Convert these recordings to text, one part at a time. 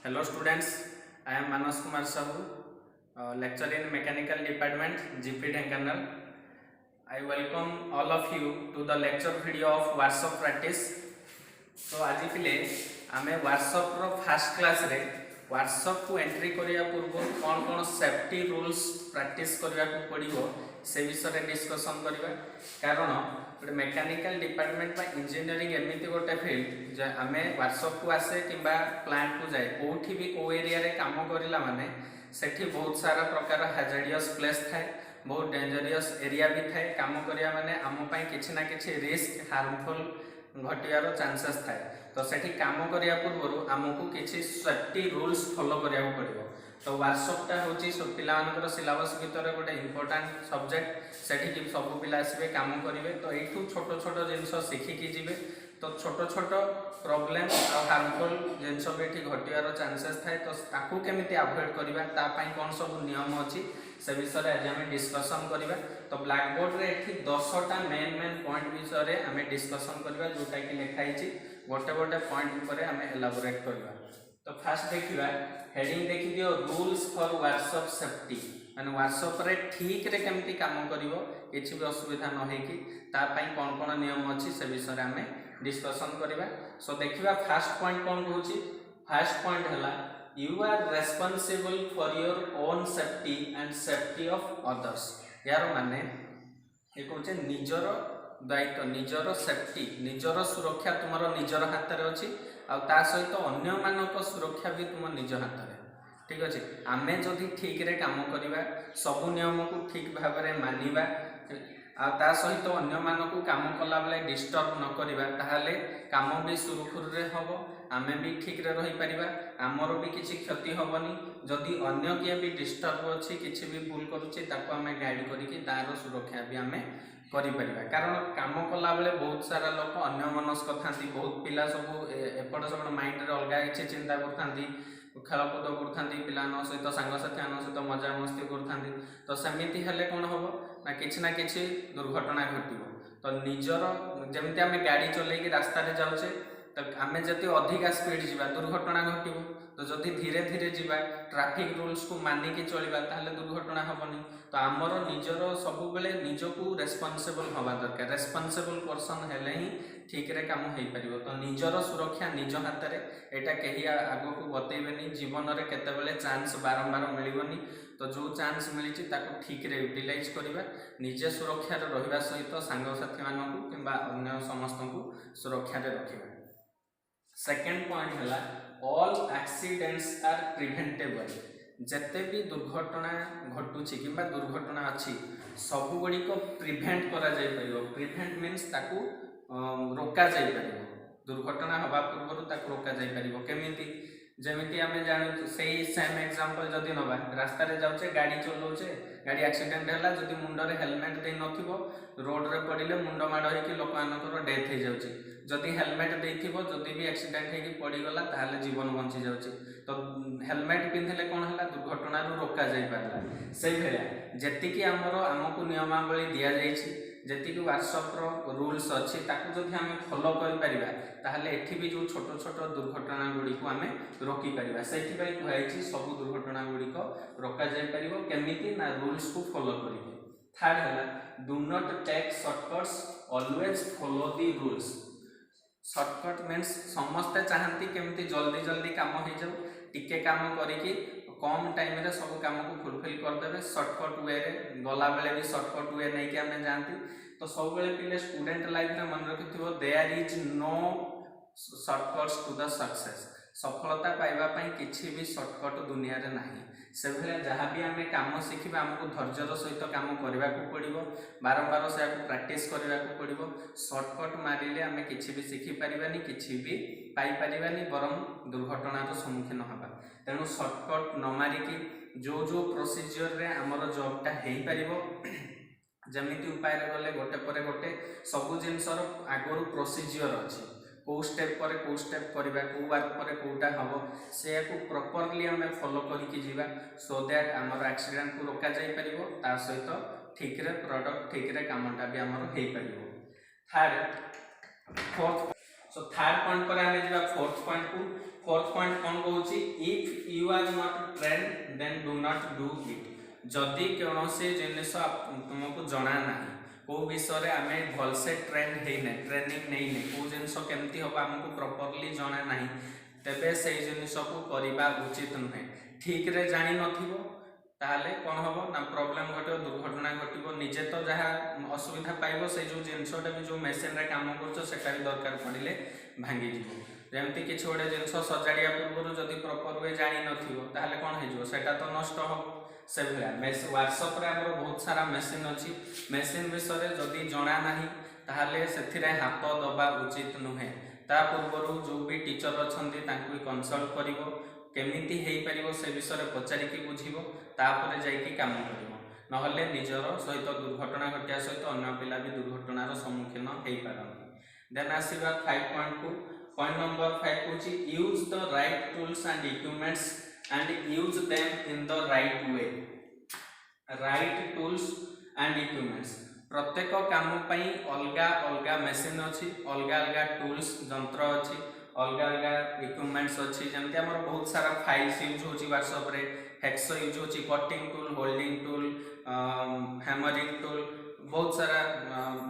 Hello students, I am Manas Kumar Sahu, lecturer in Mechanical Department, GP Dhenkanal. I welcome all of you to the lecture video of workshop practice. So आज पिले आमे workshop row first class रे workshop को entry करिया पूर्व कौन कौन safety rules practice करिया को पड़िबो से विषय रे डिस्कशन करिबा कारण गोटे मेकानिकल डिपार्टमेंट बा इंजीनियरिंग एमिति गोटे फील्ड जे आमे वर्कशॉप को आसे किबा प्लांट को जाय कोठी भी को एरिया रे काम करिला माने सेठी बहुत सारा प्रकार हैजार्डियस प्लेस थाए बहुत डेंजरियस एरिया भी थाए काम करिया माने आम पई किछि ना किछि रिस्क हार्मफुल घटियार चांसेस थाए तो सेठी काम करिया पूर्व आमको किछि सेफ्टी रूल्स फॉलो करिया पड़िबो। तो वर्कशॉपटा होची सब पिलानकर सिलेबस भीतर गोटे इंपोर्टेंट सब्जेक्ट सेठी कि सब पिला आसीबे काम करिवे तो एठू छोट छोट जिंस शिखि कि जिवे तो छोट छोट प्रॉब्लम आ हार्मफुल जिंस बेठी घटियार चांसेस थाए तो ताकू केमिति अवॉइड करिबा ता पई कोन सब नियम अछि से विषय आज आम डिस्कसन करिबा। तो ब्लैक बोर्ड रे एठी 10टा मेन पॉइंट विषय रे आम डिस्कसन करिबा जोटा कि लिखा हिची गोटे गोटे पॉइंट ऊपर आम एलाबोरेट करिबा। तो फास्ट देखिबा हेडिंग देखि दियो रूल्स फॉर वर्कशॉप सेफ्टी माने वर्कशॉप रे ठीक रे केमिति काम करिवो किछि भी असुविधा न होई कि ता पई कोन कोन नियम अछि से विषय रे आम डिस्कसन करिबा। सो देखिबा फास्ट पॉइंट कोन कहूची फास्ट पॉइंट हला You are responsible for your own safety and safety of others. यार माने ये कहूचे निजर दायित्व निजर सेफ्टी निजर सुरक्षा तुमर निजर हाथ रे अछि आ ता सहित अन्य मानक सुरक्षा भी तुम निज हाथ रे ठीक अछि। आमे जदि ठीक रे काम करिबा सब नियम को ठीक भाव रे मानिबा आ ता सहित अन्य मानक काम कला बेले डिस्टर्ब न करिबा ताहाले काम भी सुरखुर रे हबो आमे भी ठीक रे रही परिबा आमर भी किछि क्षति हबनी जदि अन्य किए भी डिस्टर्ब अछि किछि भी भूल करूछि ताको आमे गाइड करिकि तार सुरक्षा भी आमे करि परिबा। कारण काम कला बेले बहुत सारा लोक अन्य मनस्क थांती बहुत पिला सब एपट सब माइंड रे अलगा किछि चिंता करथांती खेलकूद करथांती पिलान सहित सांगसाथी मान सहित मजा मस्ती करथांती तो सेमिति हेले कोन हबो ना किछि दुर्घटना घटिबो। तो निजर जेमिति आमे गाड़ी चलेकी रास्ता रे जाउछे तो आमे जति अधिक स्पीड जीवा दुर्घटना घटिबो तो जदि धीरे धीरे जीवा ट्रैफिक रूल्स को मानि के चलिबा ताहले दुर्घटना हबनी। तो आमर निजर सब बेले निजको रेस्पोंसिबल हवा दरकार रेस्पोंसिबल पर्सन हेले ही ठीक रे काम होई परिबो। तो निजर सुरक्षा निज हाथ रे एटा केही आगो को बतेबेनी जीवन रे केते बेले चांस बारंबार मिलिबनी तो जो चांस मिलिछि ताको ठीक रे यूटिलाइज करिबा निजे सुरक्षा रे रहिबा सहित सांग साथी मानकु किबा अन्य समस्त को सुरक्षा रे रखिबा। सेकेंड पॉइंट हला ऑल एक्सीडेंट्स आर प्रिवेंटेबल जते भी दुर्घटना घटुछि किबा दुर्घटना अछि सब गुडी को प्रिवेंट करा जाय परिबो। प्रिवेंट मींस ताकू रोका जाय परिबो दुर्घटना हवा पूर्व ताकू रोका जाय परिबो केमिति जेमिति आमे जानु सेही सेम एग्जांपल जदि नबा रास्ता रे जाउछे गाड़ी चलाउछे गाड़ी एक्सीडेंट हला जदि मुंड रे हेलमेट दे नथिबो रोड रे पडिले मुंड माड होई कि लोक मानकर डेथ हे जाउछे जदि हेलमेट देथिबो जदि भी एक्सीडेंट हे कि पड़ी गला ताहाले जीवन बंची जाउछे। तो हेलमेट पिंधले कोन हला दुर्घटना रो रोका जाय पारला सेही भेला जेति कि हमको नियमावली दिया जायछि जेति कि वर्कशॉप रो रूल्स अछि ताकू जदि हम फॉलो करि परिबा ताहाले एठी भी जो छोट छोट दुर्घटना गुडी को हमें रोकी परिबा सेठी पई कहैछि सब दुर्घटना गुडी को रोका जाय परिबो केमिति ना रूल्स को फॉलो करिवे। थर्ड हला do not take shortcuts always follow the rules. Shortcut means समस्ते चाहती केमिति जल्दी जल्दी काम हो जाऊ टिके काम करिकी कम टाइम रे सब काम को फुलफिल कर देबे शॉर्टकट वे रे गला बेले भी शॉर्टकट वे नै कि हमें जानती। तो सब बेले पिले स्टूडेंट लाइफ रे मन रखिथिबो there is no shortcuts to the success सफलता पाइबा पई किछि भी शॉर्टकट दुनिया रे नाही से भले जहां भी हमें काम शिखिबा हमको धैर्यर सहित काम करबा को पड़िबो बारंबार से आपको प्रैक्टिस करबा को पड़िबो शॉर्टकट मारिले हमें किछि भी शिखि परिबानी किछि भी पाई परिबानी बरम दुर्घटना रो सम्मुखीन हबा। तेनु शॉर्टकट न मारिकी जो जो प्रोसीजर रे हमर जॉबटा हेई परिबो जमिति उपाय रे गले गोटे परे गोटे सब जिनसर आगरु प्रोसीजर अछि को स्टेप पर को स्टेप करबा को वर्क पर कोटा हबो से को प्रॉपर्ली हमें फॉलो करिकि जीवा सो दैट हमर एक्सीडेंट को रोका जाय परिबो ता सहित ठीक रे प्रोडक्ट ठीक रे कामटा भी हमर हेई परिबो। Third fourth so third point पर हमें जीवा फोर्थ पॉइंट को फोर्थ पॉइंट कौन कहूँ if you are not trained then do not do it जदि कौन से जिनस तुमको जना ना कौ विषय आम भलसे ट्रेन होने ट्रेनिंग नहीं कौ जिन केमती हम आमको प्रॉपर्ली जना ना तेबे से जिनस को करवा उचित नुहे ठीक रे जानी नथिबो ताहले कौन हम ना प्रोब्लेम घटो दुर्घटना घटो निजे तो जहाँ असुविधा पाइब से जो जिनसटा भी जो मेसीन रे काम करटा भी दरकार पड़े भांगी जमती किसी गोटे जिनस सजाड़ा पूर्व जदि प्रॉपर वे जानी नथिबो कौन होटा तो नष्ट हम से भाया वर्कशॉप रे बहुत सारा मेसीन अच्छी मेसीन विषय जदि जना ना ताहले से हाथ दबा उचित नुहे ता पूर्व जो भी टीचर अच्छा कंसल्ट कर केमिति हो पार से विषय पचारिकी बुझिबो तापर जाइकी काम करिवो नहले निजर सहित दुर्घटना घटिया सहित अन्य पिला भी दुर्घटनार सम्मुखीन हो पारंती। देन आसीबा 5 पॉइंट को पॉइंट नंबर 5 होची use the right tools and equipments and use them in the right way. Right tools and equipments प्रत्येक काम पई अलगा अलगा मशीन अच्छी अलगा अलगा टूल्स जंत्र अच्छी अलग अलग इक्विपमेंट्स अच्छी जमती आम बहुत सारा फाइल्स यूज होची वर्कशॉप रे हेक्सो यूज होची cutting tool holding tool hammering tool बहुत सारा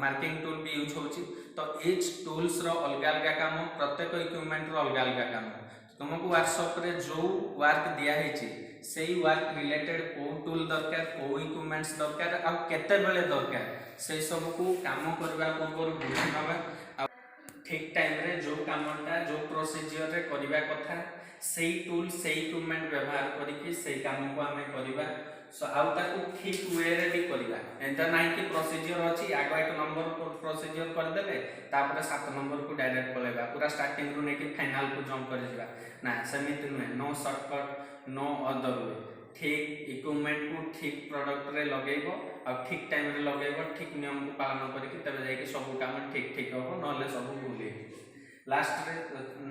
मार्किंग टूल भी यूज होची तो इच टूल्स रो अलग अलग काम प्रत्येक इक्विपमेंट रो अलग अलग काम तुमको वर्कशॉप रे जो वर्क दिया है से वर्क रिलेटेड को टूल दरकार को इक्विपमेंट्स दरकार आ केते बेले दरकार से सब को काम करबा पूर्व बुझी नबा ठीक टाइम रे जो कामटा जो प्रोसीजर रे करबा कथा सेही टूल सेही इक्विपमेंट व्यवहार करिकि सेही काम को हमें करबा सो आउ ताको ठीक वे रे भी करबा एंता नाही कि प्रोसीजर अछि आगो एक नंबर प्रोसीजर कर देबे तापर 7 नंबर को डायरेक्ट पलेबा पूरा स्टार्टिंग रु नेकी फाइनल को जंप कर जिबा ना समिति नुहे no shortcut no other way ठीक इक्विपमेंट को ठीक प्रोडक्ट रे लगेइबो आ ठीक टाइम रे लगेइबो ठीक नियम को पालन करिकि तबे जाई कि सब काम ठीक ठीक हो नले सब भूल लास्ट रे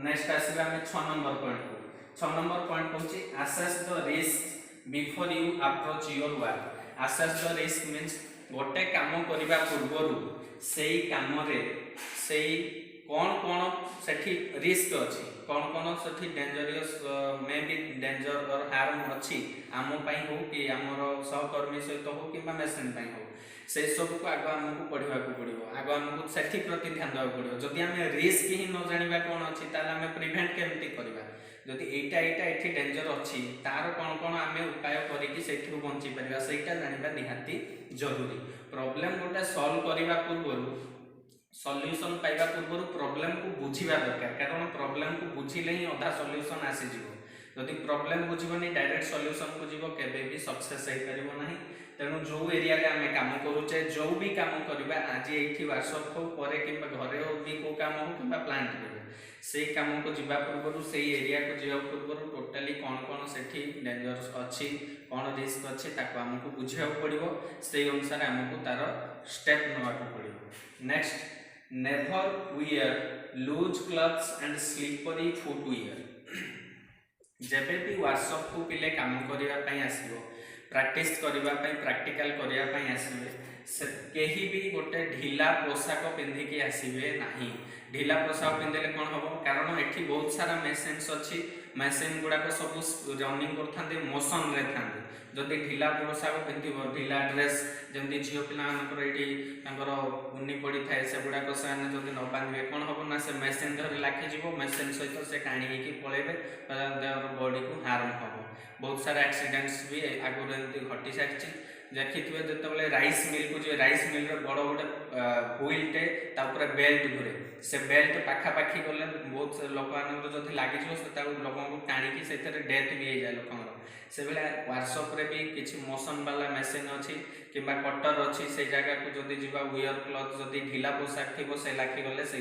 नेक्स्ट आसीबा हम 6 नंबर पॉइंट 6 नंबर पॉइंट होची assess the risk before you approach your work. Assess the risk means गोटे काम करबा पूर्वरु सेही काम रे सेही कौन कौन सेठी रिस्क अच्छी कौन कौन सेठी डेंजरियस मे बी डेंजर और हार्म अच्छी आम पाई हो कि आमर सहकर्मी सहित हो कि मेसीन पाई हो से सब को आग आमको पढ़ा पड़ो आग आमको से प्रति ध्यान देवा पड़ो जदि आम रिस्क ही न जाना कौन अच्छी आम प्रिभेन्ट केमती करवा जदि एटा एटा एठी डेंजर अच्छी तार कौन कौन आम उपाय करी बंची पार से जाना निहाती जरूरी प्रॉब्लम गोटे सॉल्व करने पूर्व सॉल्यूशन पाइबा पूर्व प्रॉब्लम को बुझीबा दरकार कारण प्रॉब्लम को बुझिले ही अधा सॉल्यूशन आसीजिवो जदि प्रॉब्लम बुझिबनी डायरेक्ट सॉल्यूशन को जीवो केबे भी सक्सेस होई परिबो नाही तेणु जो एरिया रे आमे काम करूचे जो भी काम करबा आज एठी वर्कशॉप को परे कि घरे हो भी को काम हो कि प्लांट रे से काम को जीवा पूर्व से एरिया को जीवा पूर्व टोटाली कौन कौन सेठी डेंजरस अच्छी कौन रिस्क अच्छी ताको हमको बुझिया पड़िबो से अनुसार हमको तार स्टेप नवा पड़िबो। Next never wear loose clothes and slippery footwear. जेबे भी वर्कशॉप को पिले काम करिया पई आसीबो प्रैक्टिस करिया पई प्रैक्टिकल करिया पई आसीबे से केही भी गोटे ढिला पोशाक पिंधिकी आसीबे नाही ढिला पोशाक पिंधले कौन हम कारण एठी बहुत सारा मेसिन्स अच्छी मेसिन गुड़ाक सब रनिंग करते मोशन रे था जदि ढिला पोशाक पिंधिब ढिला ड्रेस जमी झील पिला उन्नी पड़ी थाए से गुड़ाक से न बांधे कौन हम ना से मेसिन धरी लाखिज मेसिन सहित से टाणी पलैबे बॉडी को हार्म हम बहुत सारा एक्सीडेंट्स भी आगुरी एमती घटी सारी देखिए जो राइस मिल को जो राइस मिल बड़ गोटे हुईलटे बेल्ट घुरे से बेल्ट पाखापाखि गले बहुत लोक जो लगे लोक टाणी से डेथ भी हो जाए लोक से भाई वर्कशॉप रे भी किसी मोशन वाला मेसीन अच्छी कि कटर अच्छी से जगह को जदि जीवा वियर क्लॉथ जदि ढिला पोशाक थी से लाखिगले से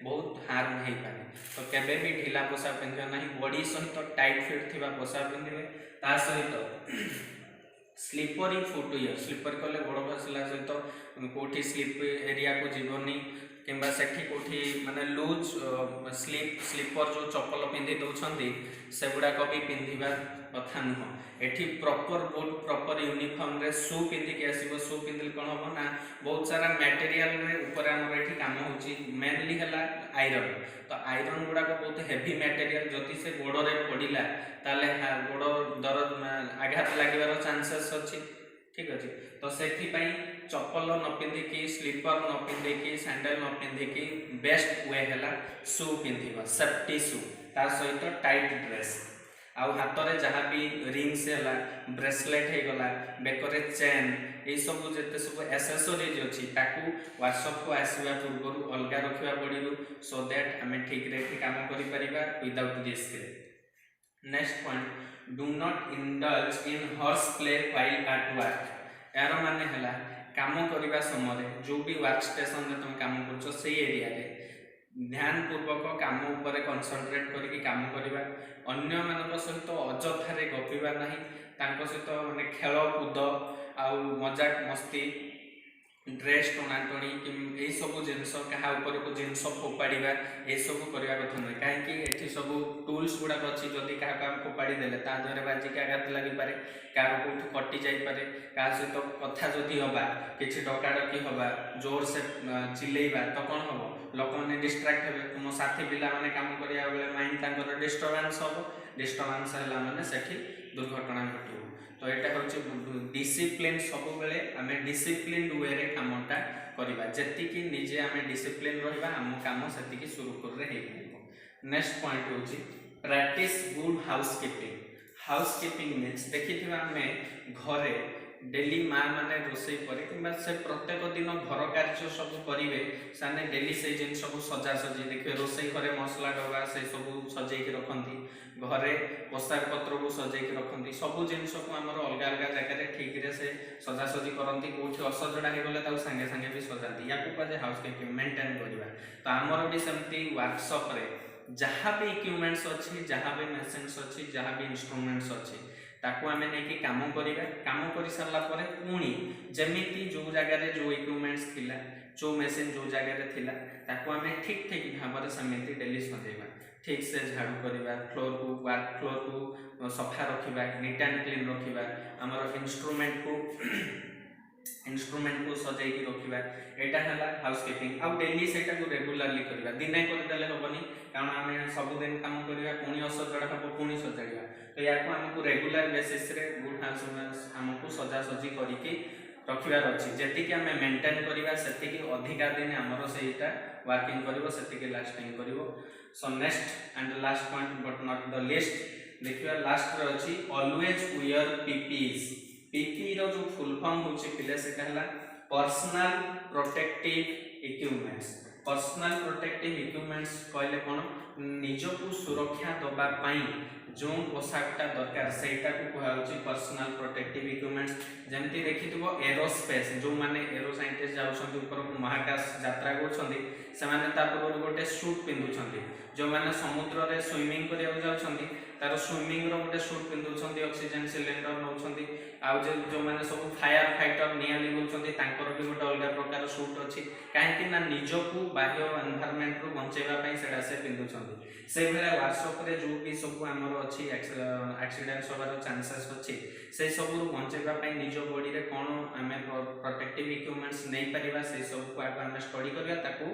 बहुत हार्म हो पाए तो केबे भी ढिला पोशाक पिंधे ना बॉडी सहित टाइट फिट थी पोशाक पिंधे ता सहित स्लीपरी फुटवियर स्लीपर कले गोड़ खसला सहित कौटी स्लीप एरिया को जीवनी किंबा सेठी कोठी माने लूज स्लीपर जो चप्पल पिंधि दौरान से गुड़ाक भी पिंधा कथा नुह। एठी प्रॉपर बुट प्रॉपर यूनिफॉर्म रे शू पिंधिकी आसो। शू पिंधिले कौन हम ना बहुत सारा मटेरियल ऊपर आमर ये कम हो मेनली है आयरन। तो आयरन गुड़ाक बहुत हेवी मटेरियल जदि से गोड़े पड़ा ताले गोड़ दरद आघात लगे चांसेस अच्छी। ठीक अच्छे तो से चप्पल न पिंधिकी स्लीपर न पिंधिकी सैंडल न पिंधिकी बेस्ट वे है शू पिंधा सेफ्टी शू ता सहित टाइट ड्रेस आउ हाथ में जहाँ भी रिंग्स है ब्रेसलेट होगला बेकर चेन ये सब जिते सब एसेसरीज अच्छी वर्कशॉप को आसवा पूर्व अलग रखा पड़ो सो दैट आम ठीक रे काम कर without risk. Next point do not indulge in horse play while at work. यार माने है काम करने समय जो भी वर्क स्टेशन में तुम काम कर से एरिया रे ध्यान पूर्वक काम उपर कंसंट्रेट करके काम करवा। अन्य मान सहित अजथारे गपिबा नहीं सहित माने खेल कूद आउ मजाक मस्ती ड्रेस टणाटणी कि सब जिनस क्या को जिनस फोपाड़ा ये सब करवा कथा नुहे कहीं सब टूल्स गुड़ाक अच्छी जदि क्या फोपाड़ी देले तादे बाजिक आघात लगी पारे कार कौट कटि जापे क्या सहित कथा जदि हवा कि डकाडकी हवा जोर से चिल्लेबा तो कौन हम लोक मैंने डिस्ट्राक्ट हे तुम साथी पिला माने काम करिया बेले माइंड डिस्टर्बांस हम डिस्टर्बांस है माने सेठी दुर्घटना घटो। तो यहाँ हूँ डिसिप्लिन सब बेले आम डिसिप्लिन वे रे कामटा करवा जी निजे आम डिसिप्लिन रहा आम कम से सुरुखुर हो। नेक्स्ट पॉइंट हूँ practice good housekeeping. Housekeeping means देखी आम घरे डेली माँ मैंने रोसे करे कि से प्रत्येक दिन घर कार्य सब करेंगे से डेली से जिन सब सजासजी देखिए रोसे घरे मसला डबा से सब सजे रखती घरे पोशाक पत्र को सजे रखती सब जिनस को आम अलग अलग जगह ठीक से सजासजी करती कौटी असजड़ा होगले सागे सागे भी सजाती या कहे हाउसकीपिंग मेंटेन करवा। तो आमर भी सेमती वर्कशॉप रे जहाँ भी इक्विपमेंट्स अच्छी जहाँ भी मशीन्स अच्छी जहाँ भी इंस्ट्रूमेंट्स अच्छी ताकू आम नहीं कम करा कम कर सारा पुणी जमी जो जगार जो इक्विपमेंट्स थिला जो मशीन जो जगार थिला ताकू आम ठीक ठीक भाव सेमती डेली सजेबा ठीक से झाड़ू करवा फ्लोर को वर्क फ्लोर को सफा रखा नीट एंड क्लीन रखा आमर इंस्ट्रूमेंट को सजाई रखा यहाँ है हाउसकीपिंग आउ डेली से रेगुलारली करवा दिने करदे हेनी कारण आम सबुदिन कम करवा पुणी असजड़ा हम पुणी सजाड़ा। तो या आमको रेगुलर बेसिस रे गुड हाउस आमको सजासजी करके रखार अच्छी जी आम मेंटेन करवा से अधिका दिन आमर से वर्किंग कर लास्टिंग कर। So next and last point but not the list देखिए लास्ट रे अच्छी ऑलवेज वियर पीपीज। पीपी रो जो फुल फॉर्म होची पिले सेटा हला personal protective equipments. Personal protective equipments कहले कोन निजको सुरक्षा दबा पाई जो पोशाकटा दरकार सेटा को कहउची पर्सनल प्रोटेक्टिव इक्विपमेंट्स। जेमती देखिथिबो एरोस्पेस जो माने एरो साइंटिस्ट जाउछंती ऊपर महाकाश यात्रा करछंती से माने ता पूर्व गोटे सूट पिंधुछंती जो माने समुद्र रे स्विमिंग करिया जाउछंती तार स्विमिंग रो गोटे सूट पिंधुछंती ऑक्सीजन सिलेंडर नउछंती आउ जो माने सब फायर फाइटर निया लिगुछंती तांकर भी गोटे अलग प्रकार सूट अछि काहेकि ना निजको बाह्य एनवायरनमेंट रो बंचेबा पई सेडा से पिंधुछंती। से भेला वर्कशॉप रे जो भी सब हमर अछि एक्सीडेंट होबार चांसेस अछि से सब रो बंचेबा पई निज बॉडी रे कोन आमे प्रोटेक्टिव इक्विपमेंट्स नै परिबा से सब को आमे स्टडी करबा ताकू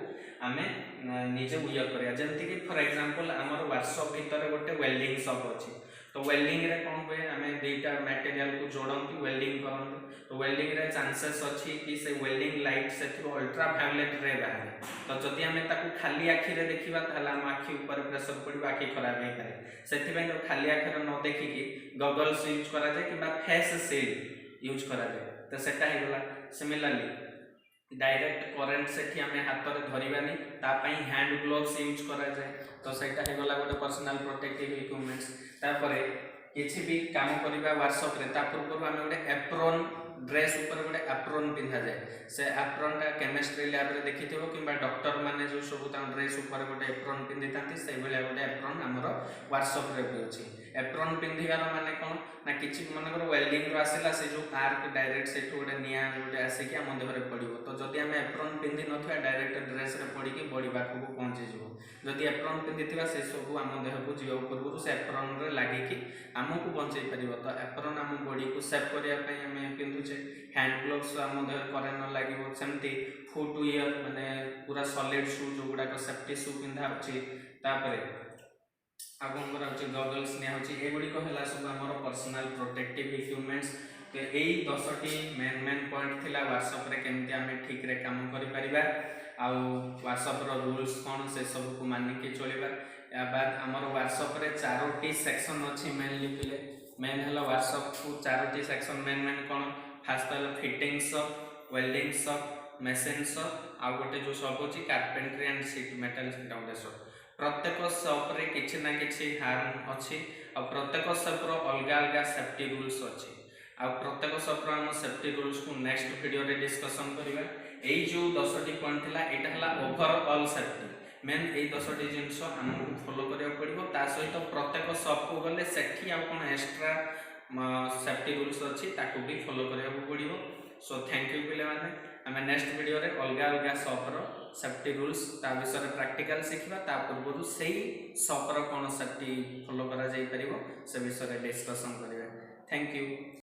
आमे निजे यूज करबा। जेंति कि फॉर एग्जांपल हमर वर्कशॉप भीतर गोटे वेल्डिंग शॉप अछि तो वेल्डिंग रे कोन होय आमे दुईटा मटेरियल को जोड़ंती वेल्डिंग करंती तो वेल्डिंग रे चांसेस अछि कि से वेल्डिंग लाइट से अल्ट्रा वायलेट रे बाहर तो जदि आमे ताकू खाली आखि रे देखिबा ताला हम आखि ऊपर प्रेशर पड़िबा आखि खराब हे पारे सेति पय तो खाली आखि रे न देखि कि गॉगल्स यूज करा जाय किबा फेस शील्ड यूज करा जाय। तो सेटा हे गला सिमिलरली डायरेक्ट करंट सेठी आमे हाथ रे धरिबानी ता पई हैंड ग्लोव्स यूज करा जाय। तो सेटा हे गला गोटे पर्सनल प्रोटेक्टिव इक्विपमेंट्स। तापरे किछि भी काम करबा वर्कशॉप रे ता पूर्व आमे गोटे एप्रोन ड्रेस ऊपर गोटे एप्रोन पिंधा जाए से एप्रोनटा केमिस्ट्री लैब रे देखिथिबो किंबा डॉक्टर माने जो सब ड्रेस ऊपर गोटे एप्रोन पिंधि थांती से भलिया गोटे एप्रोन हमर वर्कशॉप रे भी अछि। एप्रोन पिंधिबार माने कोन ना किछि मनकर वेल्डिंग रो आसिला से जो आर्क डायरेक्ट से गोटे निया गोटे आसे कि हम देहरे पड़िबो तो जदि हम एप्रोन पिंधि नथिया डायरेक्ट ड्रेस रे पड़ी कि बॉडी पाखु को पहुंचे जिवो। जदि एप्रोन पिंधिथिबा से सब हम देह को जीवा पूर्व से एप्रोन रे लागि कि हमकु बंचै परिबो। तो एप्रोन हम बॉडी को सेफ करिया पई हम पिंधुचे। हैंड ग्लोव्स हम देह करे न लागिवो सेमती फुट वियर माने पूरा सॉलिड शू जो गुडा को सेफ्टी शू पिंधा अछि। तापरे आगोंगर अछि गॉगल्स ने अछि एगुडी को हला सब हमर पर्सनल प्रोटेक्टिव इक्विपमेंट्स तो यही 10टी मेन पॉइंट थिला व्हाट्सएप रे केमती आमे ठीक रे काम करि परिबा आ व्हाट्सएप रो रूल्स कोन से सब को मानि के चलिबा। या बाद हमर व्हाट्सएप रे 4टी सेक्शन अछि मेनली पिले मेन हला व्हाट्सएप को 4टी सेक्शन मेन कोन फास्ट हला fitting shop welding shop machine shop आ गोटे जो शॉप अछि carpentry and sheet metal down shop. प्रत्येक शॉप रे किछि ना किछि हार्म अछि आ प्रत्येक शॉप रो अलगा अलगा सेफ्टी रूल्स अछि आ प्रत्येक शॉप रो हम सेफ्टी रूल्स को नेक्स्ट वीडियो रे डिस्कशन करिबा। एई जो 10टी पॉइंट थिला एटा हला ओवरऑल सेफ्टी मेन एई 10टी जिंस हमकु फॉलो करिया पड़िबो। ता सहित प्रत्येक शॉप को गले सेठी आ कोन एक्स्ट्रा सेफ्टी रूल्स अछि ताको भी फॉलो करिया पड़िबो। सो थैंक यू पिले माने हमें नेक्स्ट वीडियो रे अलगा अलगा शॉप रो सेफ्टी रूल्स ता विषय रे प्रैक्टिकल सिखिबा। ता पूर्व सेही शॉप रो कोन सेफ्टी फॉलो करा जाई परिबो से विषय रे डिस्कशन करिबा। Thank you.